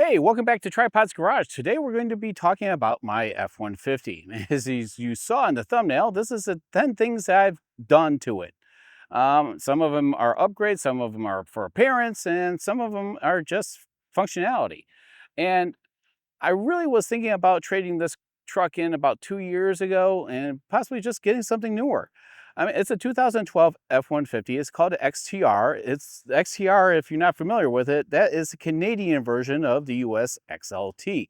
Hey, welcome back to Tripod's Garage. Today we're going to be talking about my F-150. As you saw in the thumbnail, this is the 10 things that I've done to it. Some of them are upgrades, some of them are for appearance, and some of them are just functionality. And I really was thinking about trading this truck in about 2 years ago and possibly just getting something newer. I mean, it's a 2012 F-150. It's called an XTR. It's the XTR, if you're not familiar with it, that is the Canadian version of the US XLT.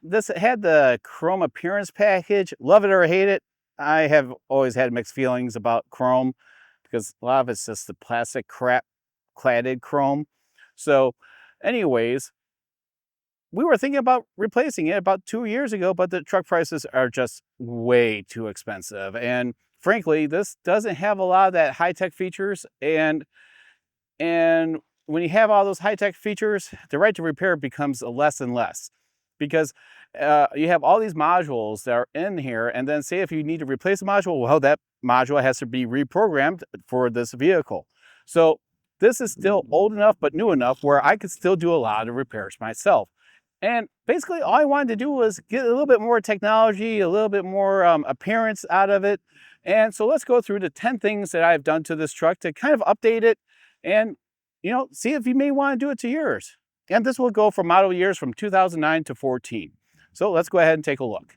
This had the chrome appearance package. Love it or hate it. I have always had mixed feelings about chrome because a lot of it's just the plastic crap cladded chrome. So anyways, we were thinking about replacing it about 2 years ago, but the truck prices are just way too expensive. And frankly, this doesn't have a lot of that high-tech features. And when you have all those high-tech features, the right to repair becomes less and less because you have all these modules that are in here. And then say if you need to replace a module, well, that module has to be reprogrammed for this vehicle. So this is still old enough, but new enough where I could still do a lot of repairs myself. And basically all I wanted to do was get a little bit more technology, a little bit more appearance out of it. And so let's go through the 10 things that I've done to this truck to kind of update it and, see if you may want to do it to yours. And this will go for model years from 2009 to 14. So let's go ahead and take a look.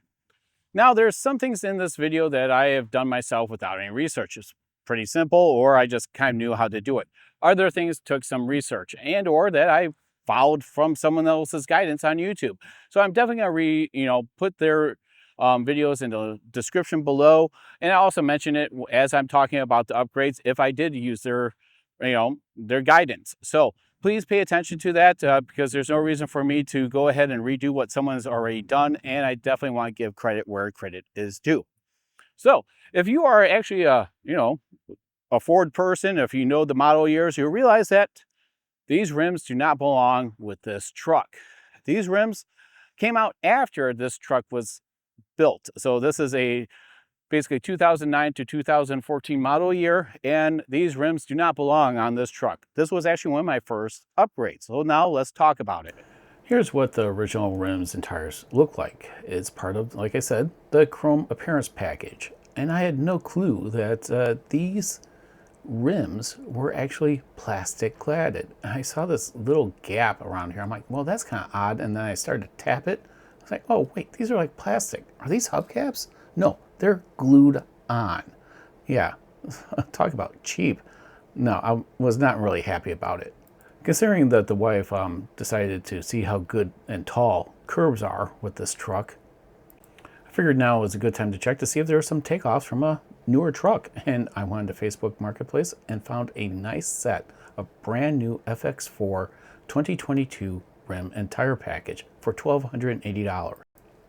Now there's some things in this video that I have done myself without any research. It's pretty simple, or I just kind of knew how to do it. Other things took some research and or that I followed from someone else's guidance on YouTube. So I'm definitely gonna put their videos in the description below. And I also mention it as I'm talking about the upgrades if I did use their guidance. So please pay attention to that because there's no reason for me to go ahead and redo what someone has already done. And I definitely want to give credit where credit is due. So if you are actually a Ford person, if you know the model years, you'll realize that these rims do not belong with this truck. These rims came out after this truck was built. So this is a basically 2009 to 2014 model year, and these rims do not belong on this truck. This was actually one of my first upgrades. So now let's talk about it. Here's what the original rims and tires look like. It's part of, like I said, the chrome appearance package. And I had no clue that these rims were actually plastic cladded. And I saw this little gap around here. I'm like, well, that's kind of odd. And then I started to tap it. I was like, oh, wait, these are like plastic. Are these hubcaps? No, they're glued on. Yeah, talk about cheap. No, I was not really happy about it. Considering that the wife decided to see how good and tall curbs are with this truck, I figured now was a good time to check to see if there were some takeoffs from a newer truck. And I went to Facebook Marketplace and found a nice set of brand new FX4 2022 rim and tire package for $1,280.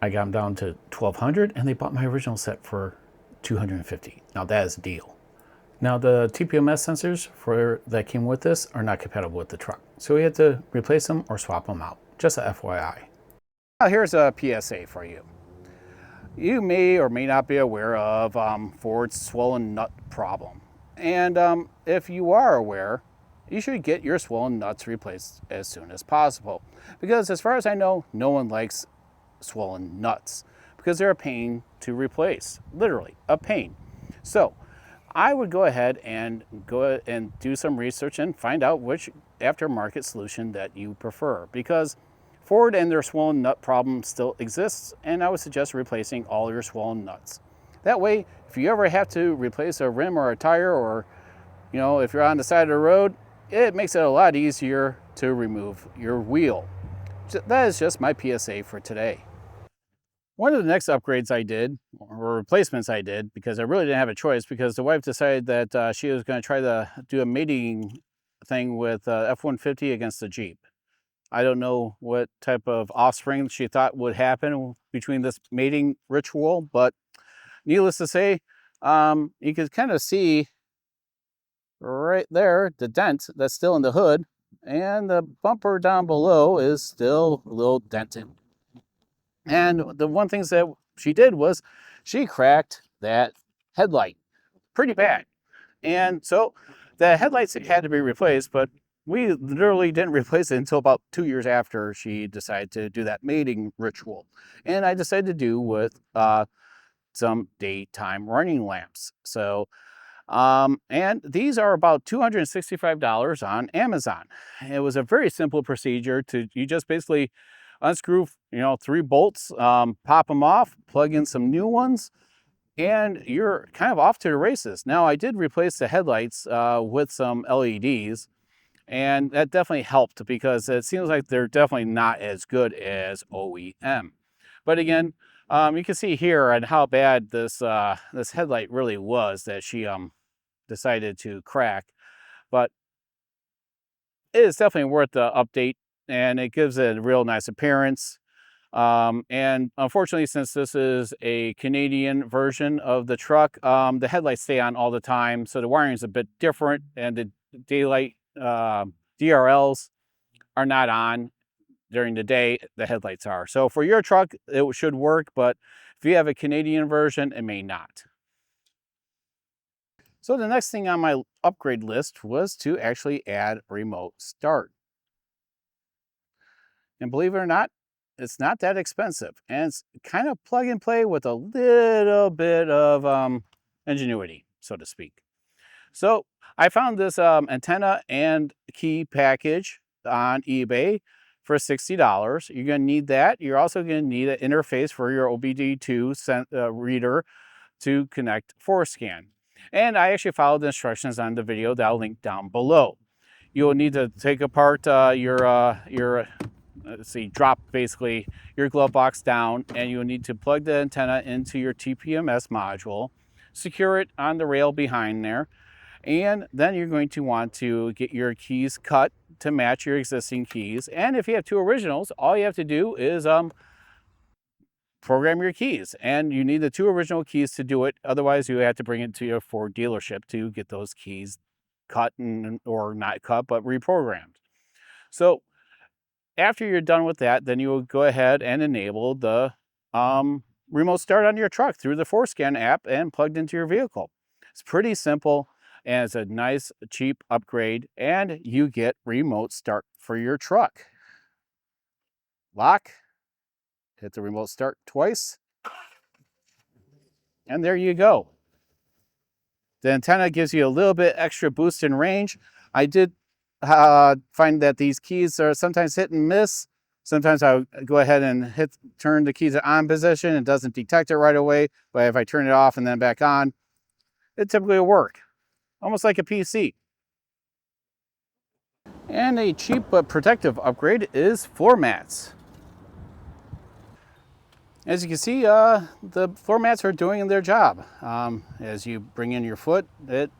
I got them down to $1,200 and they bought my original set for $250. Now that is a deal. Now the TPMS sensors that came with this are not compatible with the truck. So we had to replace them or swap them out. Just a FYI. Now here's a PSA for you. You may or may not be aware of Ford's swollen nut problem. And if you are aware, you should get your swollen nuts replaced as soon as possible. Because as far as I know, no one likes swollen nuts because they're a pain to replace, literally a pain. So I would go ahead and do some research and find out which aftermarket solution that you prefer, because Ford and their swollen nut problem still exists, and I would suggest replacing all your swollen nuts. That way, if you ever have to replace a rim or a tire, or if you're on the side of the road, it makes it a lot easier to remove your wheel. That is just my PSA for today. One of the next upgrades I did, or replacements I did, because I really didn't have a choice, because the wife decided that she was going to try to do a mating thing with F-150 against the Jeep. I don't know what type of offspring she thought would happen between this mating ritual, but needless to say, you can kind of see right there the dent that's still in the hood, and the bumper down below is still a little dented. And the one thing that she did was she cracked that headlight pretty bad. And so the headlights had to be replaced, but We literally didn't replace it until about 2 years after she decided to do that mating ritual. And I decided to do with some daytime running lamps. So, and these are about $265 on Amazon. It was a very simple procedure to, you just basically unscrew, 3 bolts, pop them off, plug in some new ones, and you're kind of off to the races. Now, I did replace the headlights with some LEDs, and that definitely helped because it seems like they're definitely not as good as OEM. But again, you can see here and how bad this headlight really was that she decided to crack. But it is definitely worth the update, and it gives it a real nice appearance. And unfortunately, since this is a Canadian version of the truck, the headlights stay on all the time, so the wiring is a bit different, and the daylight DRLs are not on during the day. The headlights are. So for your truck, it should work, but if you have a Canadian version, it may not. So the next thing on my upgrade list was to actually add remote start. And believe it or not, it's not that expensive, and it's kind of plug and play with a little bit of ingenuity, so to speak. So I found this antenna and key package on eBay for $60. You're going to need that. You're also going to need an interface for your OBD2 reader to connect ForScan. And I actually followed the instructions on the video that I'll link down below. You'll need to take apart your let's see, drop basically your glove box down, and you'll need to plug the antenna into your TPMS module, secure it on the rail behind there, and then you're going to want to get your keys cut to match your existing keys. And if you have 2 originals, all you have to do is program your keys, and you need the 2 original keys to do it. Otherwise, you have to bring it to your Ford dealership to get those keys cut or not cut, but reprogrammed. So after you're done with that, then you will go ahead and enable the remote start on your truck through the ForScan app and plugged into your vehicle. It's pretty simple, and it's a nice, cheap upgrade, and you get remote start for your truck. Lock, hit the remote start twice, and there you go. The antenna gives you a little bit extra boost in range. I did find that these keys are sometimes hit and miss. Sometimes I'll go ahead and turn the keys to on position. It doesn't detect it right away, but if I turn it off and then back on, it typically will work. Almost like a PC. And a cheap but protective upgrade is floor mats. As you can see, the floor mats are doing their job. As you bring in your foot, it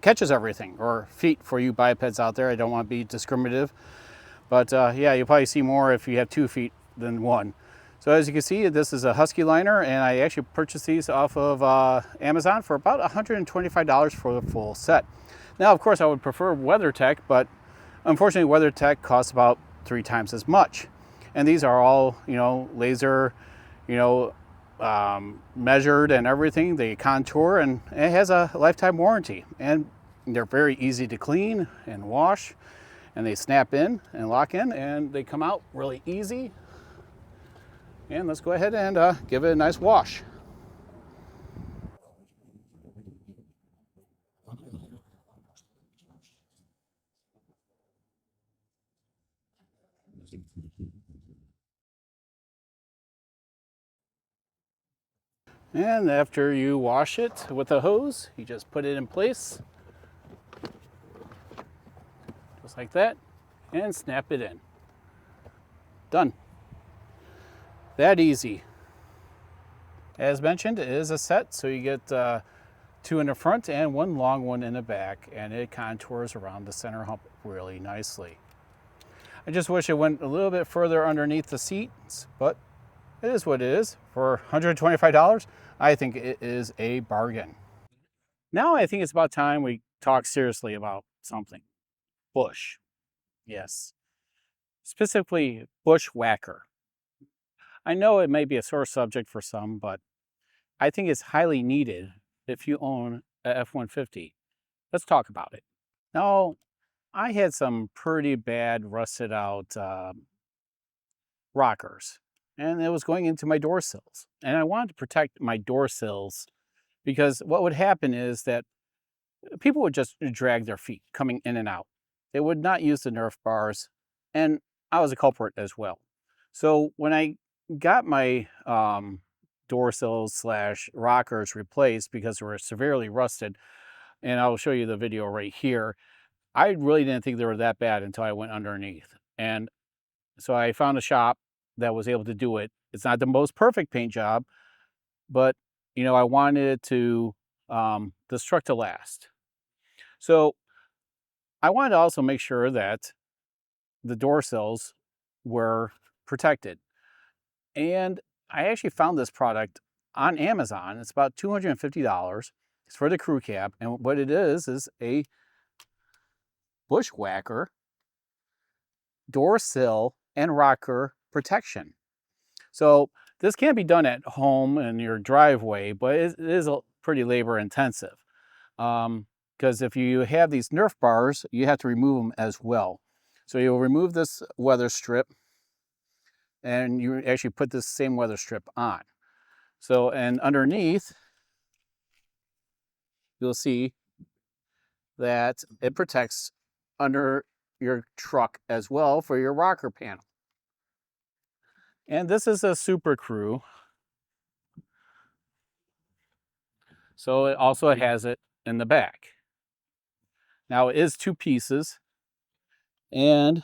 catches everything, or feet for you bipeds out there. I don't want to be discriminative, but yeah, you'll probably see more if you have 2 feet than 1. So as you can see, this is a Husky liner, and I actually purchased these off of Amazon for about $125 for the full set. Now, of course, I would prefer WeatherTech, but unfortunately, WeatherTech costs about 3 times as much. And these are all, laser, measured and everything. They contour, and it has a lifetime warranty. And they're very easy to clean and wash, and they snap in and lock in, and they come out really easy. And let's go ahead and give it a nice wash. And after you wash it with a hose, you just put it in place, just like that, and snap it in. Done. That easy. As mentioned, it is a set, so you get 2 in the front and 1 long one in the back, and it contours around the center hump really nicely. I just wish it went a little bit further underneath the seats, but it is what it is. For $125, I think it is a bargain. Now I think it's about time we talk seriously about something. Bush. Yes. Specifically, bush whacker. I know it may be a sore subject for some, but I think it's highly needed if you own a F-150. Let's talk about it. Now, I had some pretty bad rusted out rockers, and it was going into my door sills. And I wanted to protect my door sills because what would happen is that people would just drag their feet coming in and out. They would not use the Nerf bars, and I was a culprit as well. So when I got my door sills slash rockers replaced because they were severely rusted, and I'll show you the video right here, I really didn't think they were that bad until I went underneath. And so I found a shop that was able to do it. It's not the most perfect paint job, but you know, I wanted it to this truck to last. So I wanted to also make sure that the door sills were protected. And I actually found this product on Amazon. It's about $250. It's for the crew cab. And what it is a bushwhacker door sill and rocker protection. So this can be done at home in your driveway, but it is pretty labor intensive. Because if you have these Nerf bars, you have to remove them as well. So you'll remove this weather strip and you actually put this same weather strip on. So, and underneath, you'll see that it protects under your truck as well for your rocker panel. And this is a Super Crew. So it also has it in the back. Now it is 2 pieces and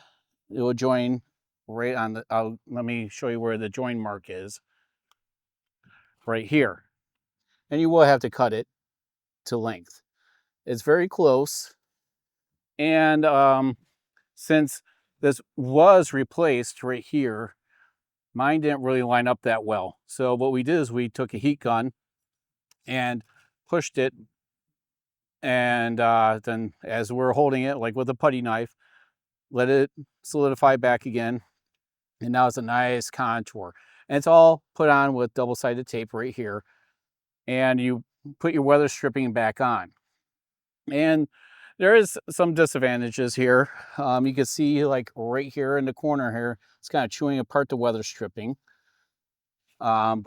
it will join right on the, let me show you where the join mark is. Right here. And you will have to cut it to length. It's very close. And since this was replaced right here, mine didn't really line up that well. So what we did is we took a heat gun and pushed it. And then as we're holding it, like with a putty knife, let it solidify back again. And now it's a nice contour. And it's all put on with double-sided tape right here. And you put your weather stripping back on. And there is some disadvantages here. You can see like right here in the corner here, it's kind of chewing apart the weather stripping. And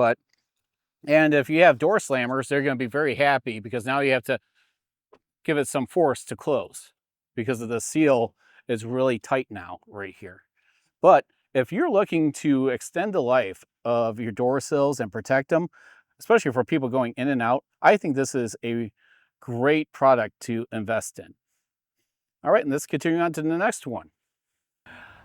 if you have door slammers, they're going to be very happy because now you have to give it some force to close because of the seal is really tight now right here. But if you're looking to extend the life of your door sills and protect them, especially for people going in and out, I think this is a great product to invest in. All right, and let's continue on to the next one.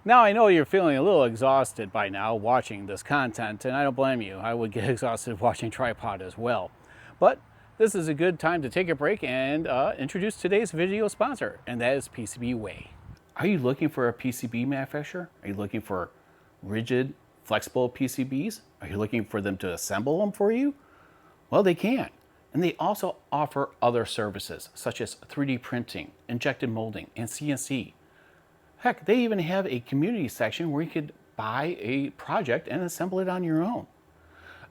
Now I know you're feeling a little exhausted by now watching this content, and I don't blame you. I would get exhausted watching tripod as well. But this is a good time to take a break and introduce today's video sponsor, and that is PCB Way. Are you looking for a PCB manufacturer? Are you looking for rigid, flexible PCBs? Are you looking for them to assemble them for you? Well, they can. And they also offer other services such as 3D printing, injected molding, and CNC. Heck, they even have a community section where you could buy a project and assemble it on your own.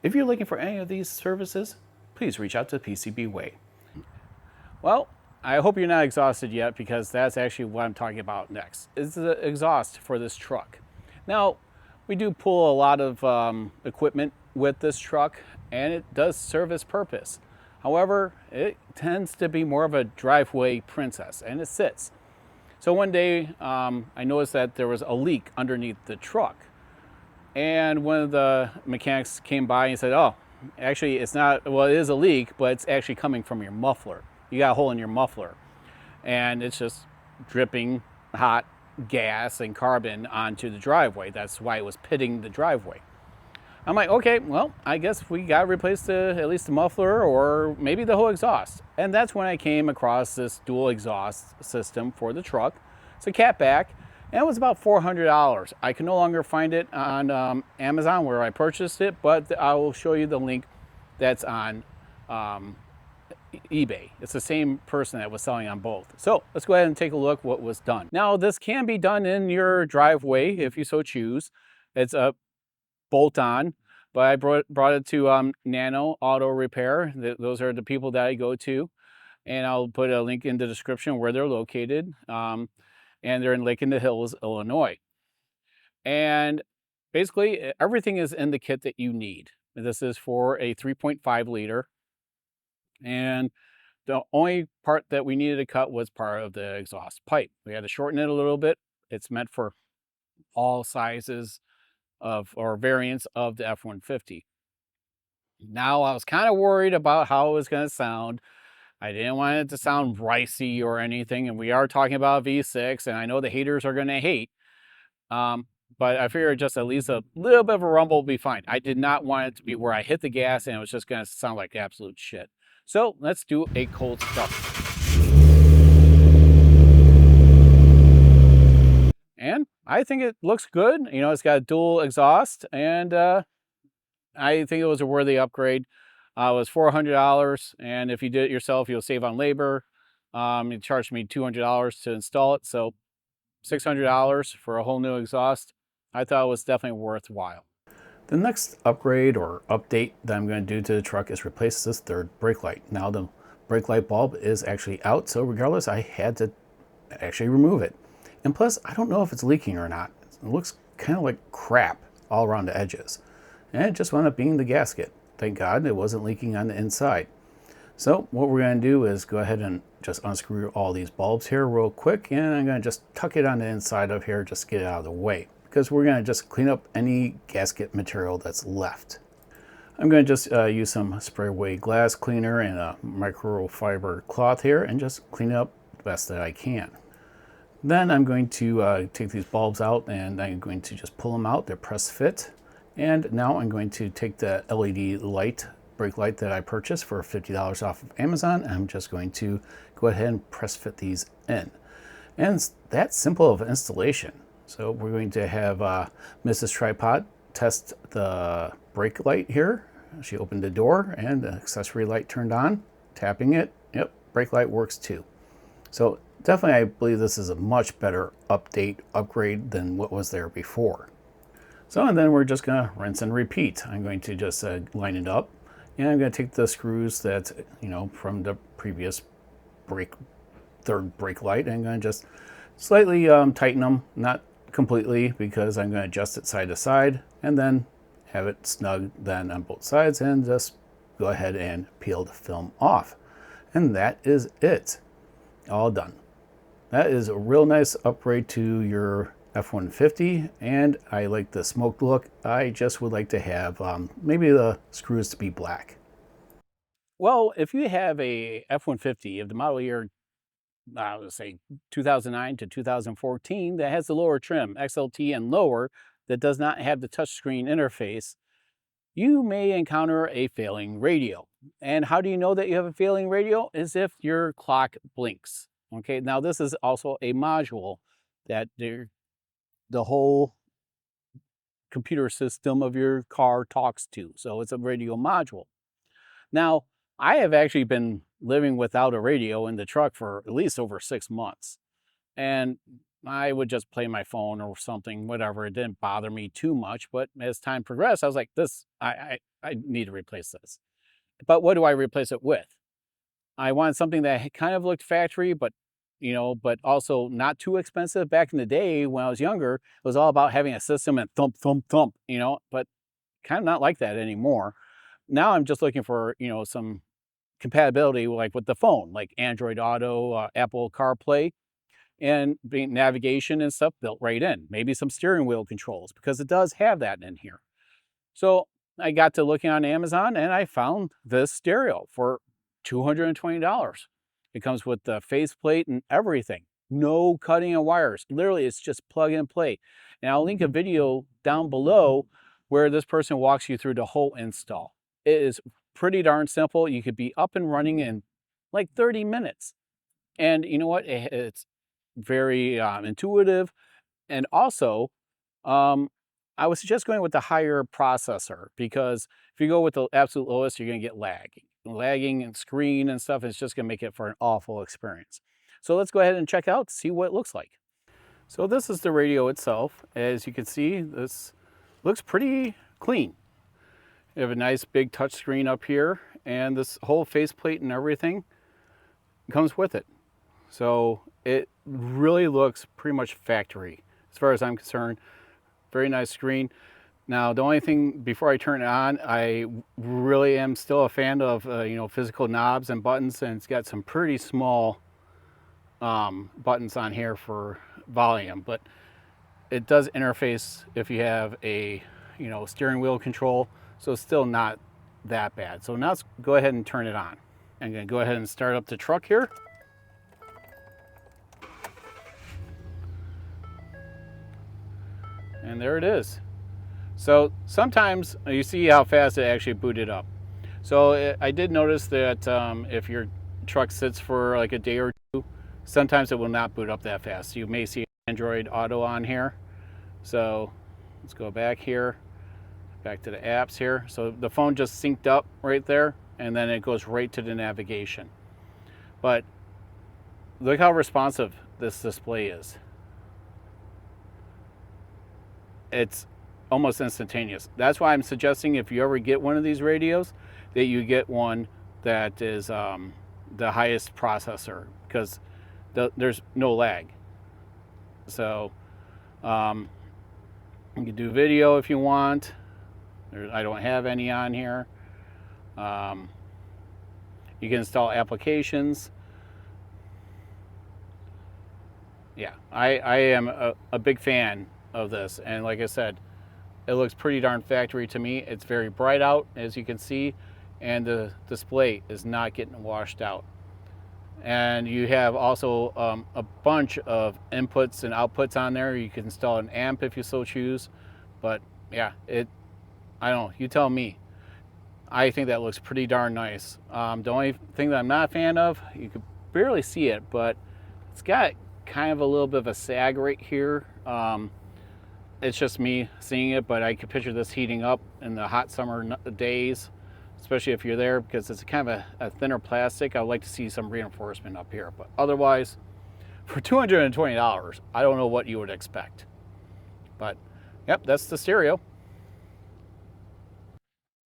If you're looking for any of these services, please reach out to PCB Way. Well, I hope you're not exhausted yet because that's actually what I'm talking about next. Is the exhaust for this truck. Now, we do pull a lot of equipment with this truck and it does serve its purpose. However, it tends to be more of a driveway princess and it sits. So one day I noticed that there was a leak underneath the truck. And one of the mechanics came by and said, oh, actually it's not, well, it is a leak, but it's actually coming from your muffler. You got a hole in your muffler. And it's just dripping hot gas and carbon onto the driveway. That's why it was pitting the driveway. I'm like, okay, well, I guess we got to replace at least the muffler or maybe the whole exhaust. And that's when I came across this dual exhaust system for the truck. It's a Catback, and it was about $400. I can no longer find it on Amazon where I purchased it, but I will show you the link that's on eBay. It's the same person that was selling on both. So let's go ahead and take a look what was done. Now, this can be done in your driveway if you so choose. It's a bolt-on, but I brought it to Nano Auto Repair. Those are the people that I go to, and I'll put a link in the description where they're located. and they're in Lake in the Hills, Illinois. And basically everything is in the kit that you need. This is for a 3.5 liter. And the only part that we needed to cut was part of the exhaust pipe. We had to shorten it a little bit. It's meant for all sizes of or variants of the F-150. Now I was kind of worried about how it was going to sound. I didn't want it to sound ricey or anything, and we are talking about V6, and I know the haters are going to hate. But I figured just at least a little bit of a rumble will be fine. I did not want it to be where I hit the gas and it was just going to sound like absolute shit. So let's do a cold start. And I think it looks good. You know, it's got a dual exhaust, and I think it was a worthy upgrade. It was $400, and if you did it yourself, you'll save on labor. It charged me $200 to install it, so $600 for a whole new exhaust. I thought it was definitely worthwhile. The next upgrade or update that I'm going to do to the truck is replace this third brake light. Now the brake light bulb is actually out, so regardless, I had to actually remove it. And plus, I don't know if it's leaking or not. It looks kind of like crap all around the edges. And it just wound up being the gasket. Thank God it wasn't leaking on the inside. So what we're going to do is go ahead and just unscrew all these bulbs here real quick, and I'm going to just tuck it on the inside of here, just get it out of the way, because we're going to just clean up any gasket material that's left. I'm going to just use some spray away glass cleaner and a microfiber cloth here and just clean it up the best that I can. Then I'm going to take these bulbs out, and I'm going to just pull them out. They're press fit. And now I'm going to take the LED light, brake light that I purchased for $50 off of Amazon. And I'm just going to go ahead and press fit these in. And it's that simple of installation. So we're going to have Mrs. Tripod test the brake light here. She opened the door and the accessory light turned on. Tapping it, yep, brake light works too. So definitely I believe this is a much better upgrade than what was there before. So, and then we're just going to rinse and repeat. I'm going to just line it up, and I'm going to take the screws that, you know, from the previous third brake light, and I'm going to just slightly tighten them, not completely, because I'm going to adjust it side to side, and then have it snug then on both sides, and just go ahead and peel the film off. And that is it. All done. That is a real nice upgrade to your F-150, and I like the smoked look. I just would like to have maybe the screws to be black. Well, if you have a F-150 of the model year, I would say 2009 to 2014, that has the lower trim, XLT and lower, that does not have the touchscreen interface, you may encounter a failing radio. And how do you know that you have a failing radio? Is if your clock blinks. Okay, now this is also a module that the whole computer system of your car talks to. So it's a radio module. Now, I have actually been living without a radio in the truck for at least over 6 months. And I would just play my phone or something, whatever. It didn't bother me too much. But as time progressed, I was like, I need to replace this. But what do I replace it with? I wanted something that kind of looked factory, but but also not too expensive. Back in the day when I was younger, it was all about having a system and thump, thump, thump, but kind of not like that anymore. Now I'm just looking for, some compatibility like with the phone, like Android Auto, Apple CarPlay, and navigation and stuff built right in. Maybe some steering wheel controls, because it does have that in here. So I got to looking on Amazon and I found this stereo for $220. It comes with the faceplate and everything. No cutting of wires. Literally, it's just plug and play. And I'll link a video down below where this person walks you through the whole install. It is pretty darn simple. You could be up and running in like 30 minutes. And you know what? It's very intuitive. And also, I would suggest going with the higher processor, because if you go with the absolute lowest, you're going to get lagging and screen and stuff. It's just going to make it for an awful experience. So let's go ahead and check out, see what it looks like. So this is the radio itself. As you can see, this looks pretty clean. You have a nice big touch screen up here, and this whole faceplate and everything comes with it. So it really looks pretty much factory as far as I'm concerned. Very nice screen. Now, the only thing before I turn it on, I really am still a fan of physical knobs and buttons, and it's got some pretty small buttons on here for volume, but it does interface if you have a steering wheel control, so it's still not that bad. So now let's go ahead and turn it on. I'm going to go ahead and start up the truck here. And there it is. So sometimes you see how fast it actually booted up. So I did notice that if your truck sits for like a day or two, sometimes it will not boot up that fast. You may see Android Auto on here. So let's go back here, back to the apps here. So the phone just synced up right there, and then it goes right to the navigation. But look how responsive this display is. It's almost instantaneous. That's why I'm suggesting if you ever get one of these radios, that you get one that is the highest processor, because there's no lag. So you can do video if you want. I don't have any on here. You can install applications. Yeah, I am a big fan of this, and like I said, it looks pretty darn factory to me. It's very bright out, as you can see, and the display is not getting washed out. And you have also a bunch of inputs and outputs on there. You can install an amp if you so choose, but yeah, I don't know, you tell me. I think that looks pretty darn nice. The only thing that I'm not a fan of, you can barely see it, but it's got kind of a little bit of a sag right here. It's just me seeing it, but I could picture this heating up in the hot summer days, especially if you're there, because it's kind of a thinner plastic. I would like to see some reinforcement up here, but otherwise, for $220, I don't know what you would expect. But yep, that's the stereo.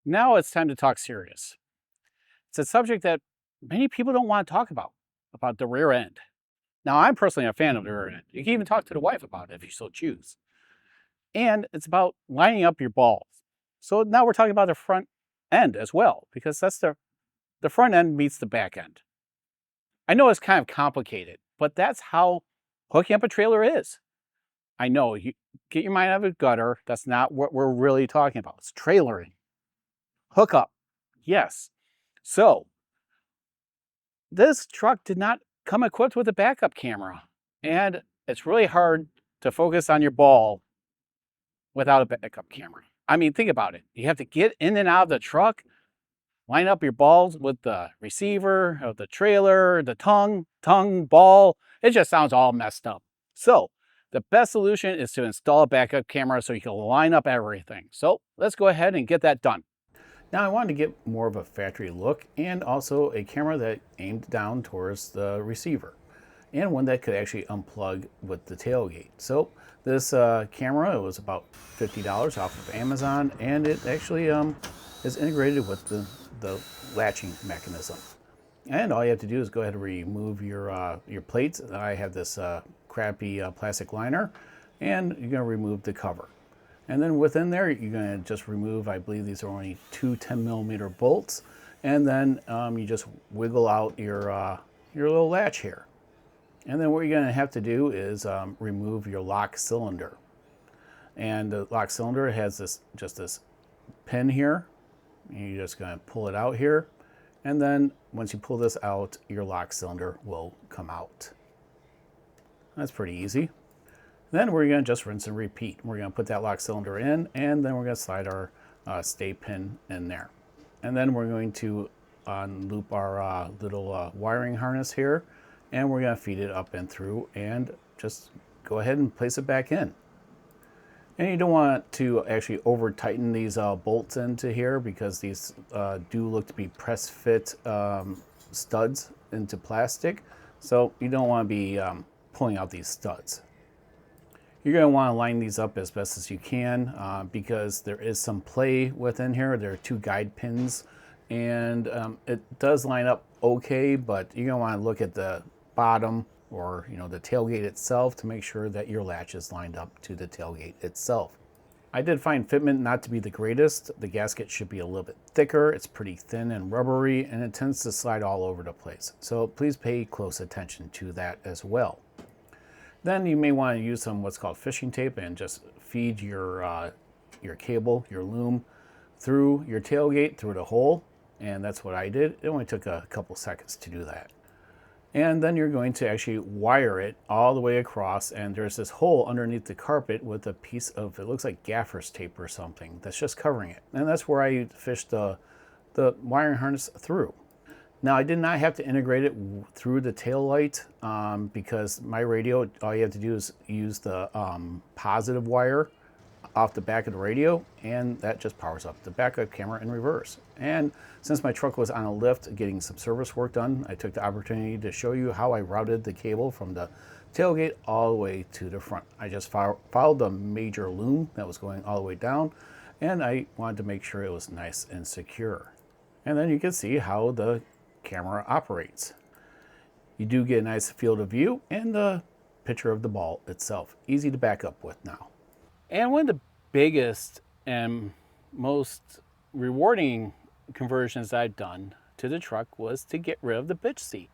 Now it's time to talk serious. It's a subject that many people don't want to talk about the rear end. Now, I'm personally a fan of the rear end. You can even talk to the wife about it if you so choose. And it's about lining up your balls. So now we're talking about the front end as well, because that's the front end meets the back end. I know it's kind of complicated, but that's how hooking up a trailer is. I know, you get your mind out of a gutter. That's not what we're really talking about. It's trailering. Hook up. Yes. So this truck did not come equipped with a backup camera, and it's really hard to focus on your ball without a backup camera. I mean, think about it. You have to get in and out of the truck, line up your balls with the receiver of the trailer, the tongue, ball. It just sounds all messed up. So the best solution is to install a backup camera so you can line up everything. So let's go ahead and get that done. Now I wanted to get more of a factory look, and also a camera that aimed down towards the receiver, and one that could actually unplug with the tailgate. So this camera, it was about $50 off of Amazon, and it actually is integrated with the latching mechanism. And all you have to do is go ahead and remove your plates. I have this crappy plastic liner, and you're going to remove the cover. And then within there, you're going to just remove, I believe these are only two 10mm bolts, and then you just wiggle out your little latch here. And then what you're going to have to do is remove your lock cylinder. And the lock cylinder has this pin here. And you're just going to pull it out here. And then once you pull this out, your lock cylinder will come out. That's pretty easy. Then we're going to just rinse and repeat. We're going to put that lock cylinder in, and then we're going to slide our stay pin in there. And then we're going to unloop our little wiring harness here, and we're going to feed it up and through, and just go ahead and place it back in. And you don't want to actually over tighten these bolts into here, because these do look to be press fit studs into plastic. So you don't want to be pulling out these studs. You're going to want to line these up as best as you can because there is some play within here. There are two guide pins, and it does line up okay, but you're going to want to look at the bottom or the tailgate itself to make sure that your latch is lined up to the tailgate itself. I did find fitment not to be the greatest. The gasket should be a little bit thicker. It's pretty thin and rubbery, and it tends to slide all over the place. So please pay close attention to that as well. Then you may want to use some what's called fishing tape and just feed your cable, your loom, through your tailgate, through the hole. And that's what I did. It only took a couple seconds to do that. And then you're going to actually wire it all the way across, and there's this hole underneath the carpet with a piece of, it looks like gaffer's tape or something that's just covering it. And that's where I fished the wiring harness through. Now I did not have to integrate it through the tail light because my radio, all you have to do is use the positive wire off the back of the radio, and that just powers up the backup camera in reverse. And since my truck was on a lift getting some service work done, I took the opportunity to show you how I routed the cable from the tailgate all the way to the front. I just followed the major loom that was going all the way down, and I wanted to make sure it was nice and secure. And then you can see how the camera operates. You do get a nice field of view and the picture of the ball itself. Easy to back up with now. And one of the biggest and most rewarding conversions I've done to the truck was to get rid of the bitch seat.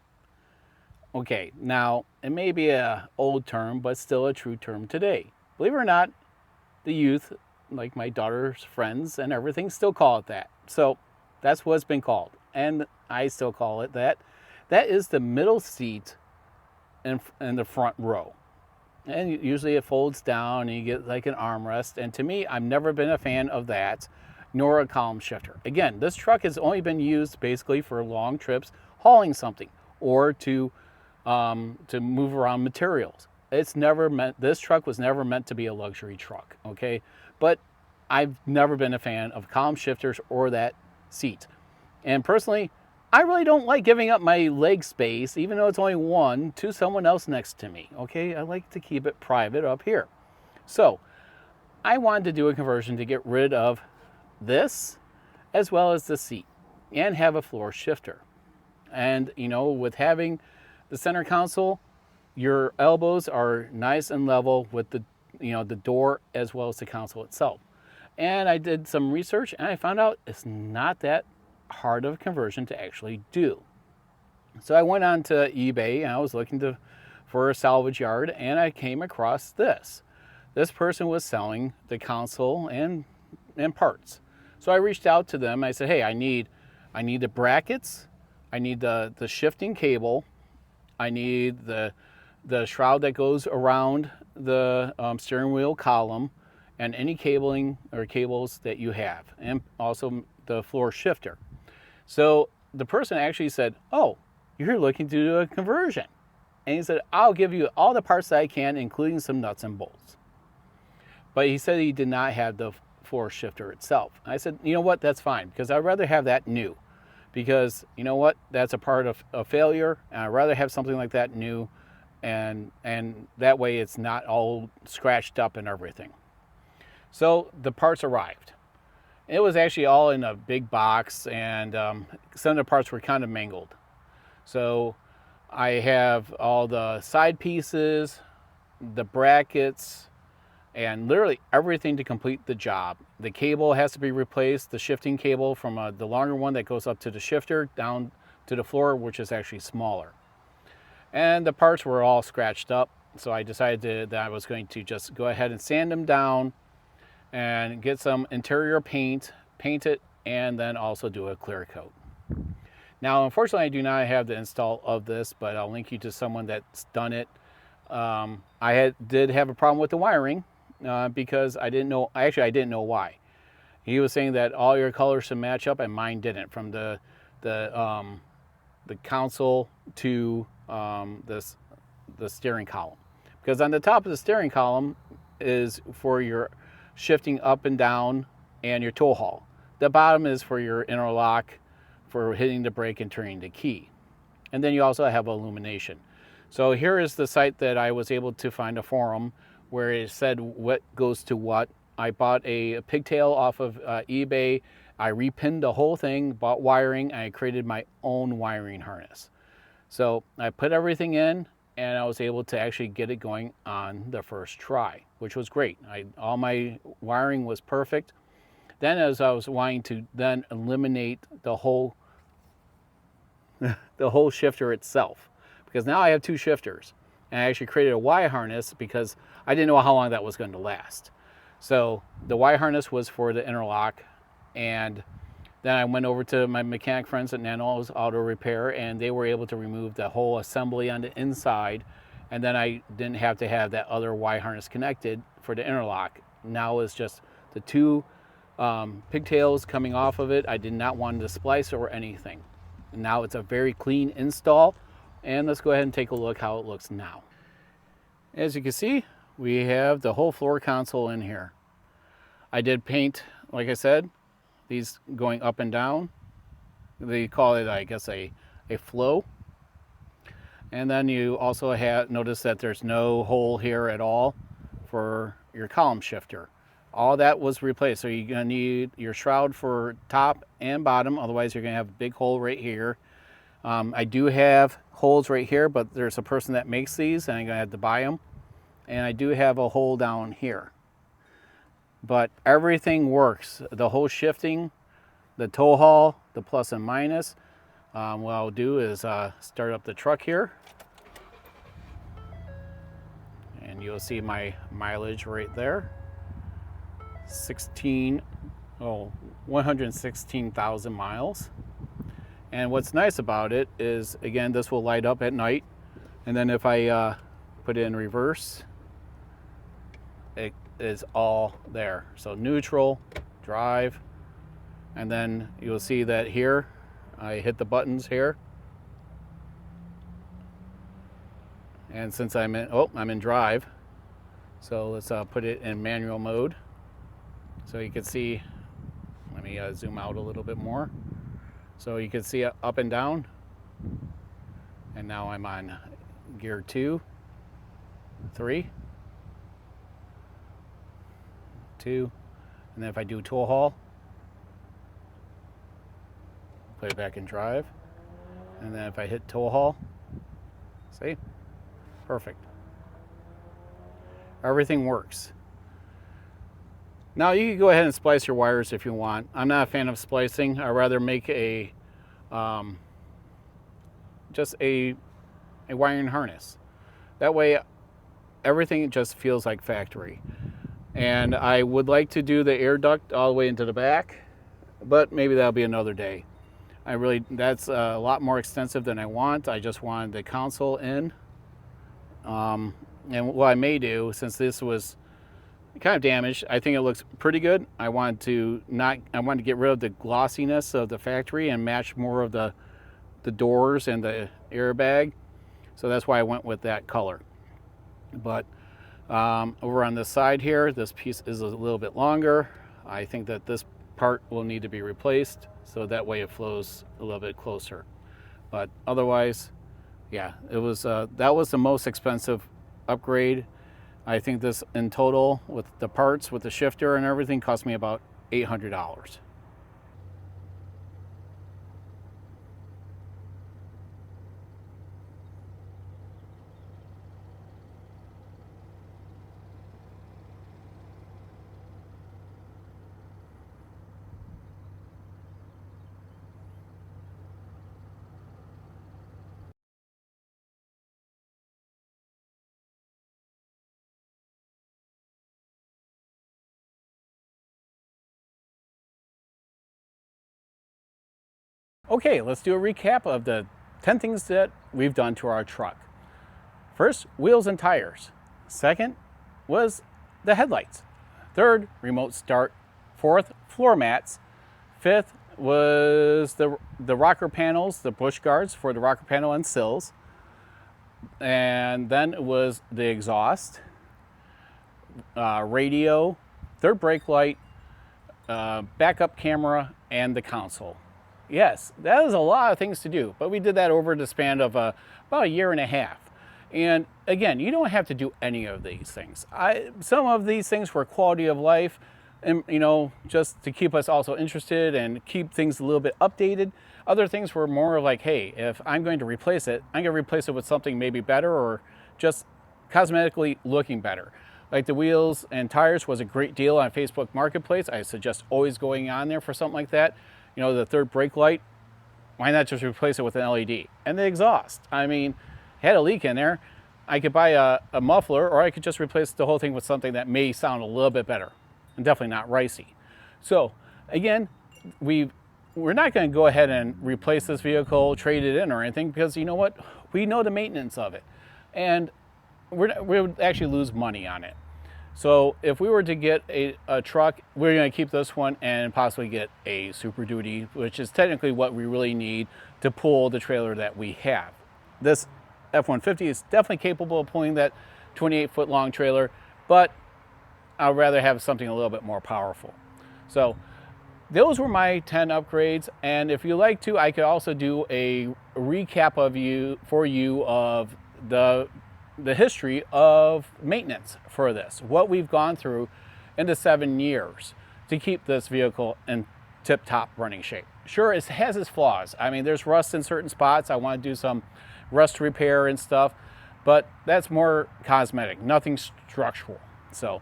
Okay, now it may be an old term, but still a true term today. Believe it or not, the youth, like my daughter's friends and everything, still call it that. So that's what it's been called, and I still call it that. That is the middle seat in the front row. And usually it folds down and you get like an armrest. And to me, I've never been a fan of that, nor a column shifter. Again, this truck has only been used basically for long trips, hauling something, or to move around materials. This truck was never meant to be a luxury truck, okay? But I've never been a fan of column shifters or that seat. And personally, I really don't like giving up my leg space, even though it's only one, to someone else next to me, okay? I like to keep it private up here. So I wanted to do a conversion to get rid of this as well as the seat and have a floor shifter. And with having the center console, your elbows are nice and level with the door as well as the console itself. And I did some research and I found out it's not that hard of a conversion to actually do. So I went on to eBay and I was looking for a salvage yard, and I came across this. This person was selling the console and parts. So I reached out to them. I said, hey, I need the brackets, I need the shifting cable, I need the shroud that goes around the steering wheel column, and any cabling or cables that you have, and also the floor shifter. So the person actually said, oh, you're looking to do a conversion. And he said, I'll give you all the parts that I can, including some nuts and bolts. But he said he did not have the floor shifter itself. And I said, you know what, that's fine, because I'd rather have that new. Because you know what, that's a part of a failure, and I'd rather have something like that new, and that way it's not all scratched up and everything. So the parts arrived. It was actually all in a big box, and some of the parts were kind of mangled. So I have all the side pieces, the brackets, and literally everything to complete the job. The cable has to be replaced, the shifting cable from the longer one that goes up to the shifter down to the floor, which is actually smaller. And the parts were all scratched up, so I decided that I was going to just go ahead and sand them down and get some interior paint it, and then also do a clear coat. Now, unfortunately, I do not have the install of this, but I'll link you to someone that's done it. I did have a problem with the wiring because I didn't know why. He was saying that all your colors should match up, and mine didn't, from the console to the steering column. Because on the top of the steering column is for your shifting up and down and your tow haul. The bottom is for your interlock, for hitting the brake and turning the key. And then you also have illumination. So here is the site that I was able to find a forum where it said what goes to what. I bought a pigtail off of eBay. I repinned the whole thing, bought wiring, and I created my own wiring harness. So I put everything in, and I was able to actually get it going on the first try, which was great. All my wiring was perfect. Then as I was wanting to then eliminate the whole shifter itself, because now I have 2 shifters, and I actually created a Y harness because I didn't know how long that was going to last. So the Y harness was for the interlock, and then I went over to my mechanic friends at Nano's Auto Repair, and they were able to remove the whole assembly on the inside, and then I didn't have to have that other Y harness connected for the interlock. Now it's just the 2 pigtails coming off of it. I did not want to splice or anything. And now it's a very clean install, and let's go ahead and take a look how it looks now. As you can see, we have the whole floor console in here. I did paint, like I said, these going up and down. They call it, I guess, a flow. And then you also notice that there's no hole here at all for your column shifter. All that was replaced. So you're gonna need your shroud for top and bottom, otherwise you're gonna have a big hole right here. I do have holes right here, but there's a person that makes these, and I'm gonna have to buy them. And I do have a hole down here. But everything works. The whole shifting, the tow haul, the plus and minus. What I'll do is start up the truck here. And you'll see my mileage right there. 116,000 miles. And what's nice about it is, again, this will light up at night. And then if I put it in reverse, it is all there. So neutral, drive, and then you'll see that here, I hit the buttons here. And since I'm in drive, so let's put it in manual mode. So you can see, let me zoom out a little bit more. So you can see it up and down. And now I'm on gear 2, 3, 2, and then if I do tow haul, put it back in drive, and then if I hit tow haul, see, perfect. Everything works. Now you can go ahead and splice your wires if you want. I'm not a fan of splicing. I'd rather make a just a wiring harness. That way everything just feels like factory. And I would like to do the air duct all the way into the back, but maybe that'll be another day. That's a lot more extensive than I want. I just wanted the console in. And what I may do, since this was kind of damaged, I think it looks pretty good. I wanted to get rid of the glossiness of the factory and match more of the doors and the airbag. So that's why I went with that color. But over on this side here, this piece is a little bit longer. I think that this part will need to be replaced, so that way it flows a little bit closer. But otherwise, yeah, it was that was the most expensive upgrade. I think this in total, with the parts, with the shifter and everything, cost me about $800. Okay, let's do a recap of the 10 things that we've done to our truck. First, wheels and tires. Second was the headlights. Third, remote start. Fourth, floor mats. Fifth was the rocker panels, the bush guards for the rocker panel and sills. And then it was the exhaust, radio, third brake light, backup camera, and the console. Yes, that is a lot of things to do, but we did that over the span of about a year and a half. And again, you don't have to do any of these things. Some of these things were quality of life, and just to keep us also interested and keep things a little bit updated. Other things were more like, hey, if I'm going to replace it, I'm going to replace it with something maybe better or just cosmetically looking better. Like the wheels and tires was a great deal on Facebook Marketplace. I suggest always going on there for something like that. You know, the third brake light, why not just replace it with an LED? And the exhaust, I mean, had a leak in there. I could buy a muffler, or I could just replace the whole thing with something that may sound a little bit better and definitely not ricey. So again, we're not going to go ahead and replace this vehicle, trade it in or anything, because you know what? We know the maintenance of it. And we would actually lose money on it. So if we were to get a truck, we're going to keep this one and possibly get a Super Duty, which is technically what we really need to pull the trailer that we have. This F-150 is definitely capable of pulling that 28-foot long trailer, but I'd rather have something a little bit more powerful. So those were my 10 upgrades, and if you like to, I could also do a recap for you of the history of maintenance for this, what we've gone through in the 7 years to keep this vehicle in tip-top running shape. Sure, it has its flaws. I mean, there's rust in certain spots. I want to do some rust repair and stuff, but that's more cosmetic, nothing structural. So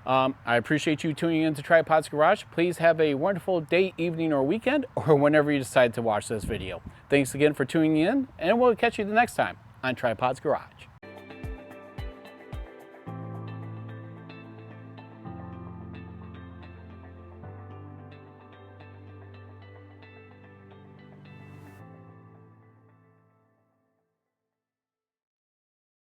I appreciate you tuning in to Tripod's Garage. Please have a wonderful day, evening, or weekend, or whenever you decide to watch this video. Thanks again for tuning in, and we'll catch you the next time on Tripod's Garage.